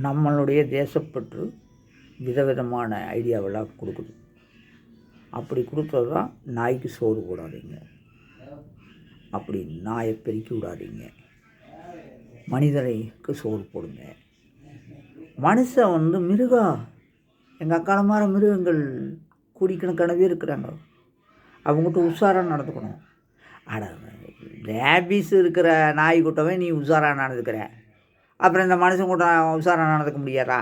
நம்மளுடைய தேசப்பற்று விதவிதமான ஐடியாவெல்லாம் கொடுக்குது. அப்படி கொடுத்தது தான் நாய்க்கு சோறு போடாதீங்க, அப்படி நாயை பெருக்கி விடாதீங்க, மனிதனுக்கு சோறு போடுங்க. மனுஷன் மிருகம், எங்கள் அக்காலமான மிருகங்கள் கோடிக்கணக்கானவே இருக்கிறாங்க. அவங்ககிட்ட உஷாராக நடந்துக்கணும். அட ரேபிஸ் இருக்கிற நாய் கூட்டமே நீ உஷாராக நடந்துக்கிற, அப்புறம் இந்த மனுஷன் கூட்டம் உஷாராக நடந்துக்க முடியாதா?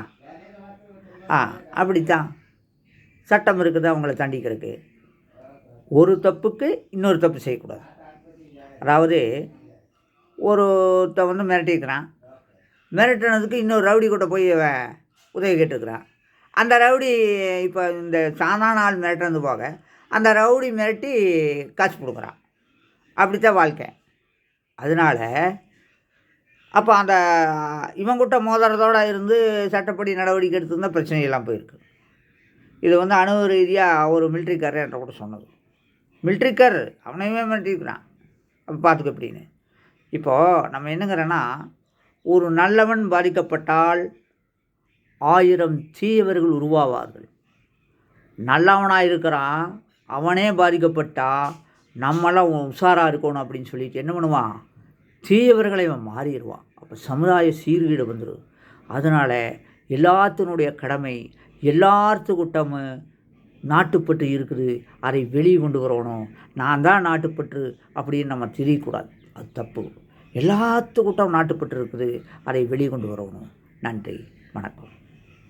அப்படித்தான் சட்டம் இருக்குது அவங்கள தண்டிக்கிறதுக்கு. ஒரு தப்புக்கு இன்னொரு தப்பு செய்யக்கூடாது. அதாவது ஒருத்த மிரட்டிக்கிறான், மிரட்டினதுக்கு இன்னொரு ரவுடி கூட போய் உதவி கேட்டுருக்குறான். அந்த ரவுடி இப்போ இந்த சாதாரண ஆள் மிரட்டினது போக அந்த ரவுடி மிரட்டி காசு கொடுக்குறான். அப்படித்தான் வாழ்க்கை. அதனால் அப்போ அந்த இவங்கிட்ட மோதிரத்தோடு இருந்து சட்டப்படி நடவடிக்கை எடுத்துருந்தால் பிரச்சனையெல்லாம் போயிருக்கு. இது அணு ரீதியாக ஒரு மிலிட்ரிக்காரர் என்ற கூட சொன்னது. மிலிட்ரிக்கார் அவனையுமே மிரட்டிக்கிறான். அப்போ பார்த்துக்க எப்படின்னு. இப்போது நம்ம என்னங்கிறோன்னா, ஒரு நல்லவன் பாதிக்கப்பட்டால் 1000 தீயவர்கள் உருவாவார்கள். நல்லவனாக இருக்கிறான், அவனே பாதிக்கப்பட்டா நம்மளாம் உஷாராக இருக்கணும் அப்படின்னு சொல்லிட்டு என்ன பண்ணுவான், தீயவர்களை அவன் மாறிடுவான். அப்போ சமுதாய சீர்கீடு வந்துடும். அதனால் எல்லாத்தினுடைய கடமை, எல்லாத்துக்கிட்டமும் நாட்டுப்பற்று இருக்குது, அதை வெளியே கொண்டு வரணும். நான் தான் நாட்டுப்பற்று அப்படின்னு நம்ம தெரியக்கூடாது, அது தப்பு. எல்லாத்துக்கிட்டம் நாட்டுப்பற்று இருக்குது, அதை வெளியே கொண்டு வரணும். நன்றி, வணக்கம்.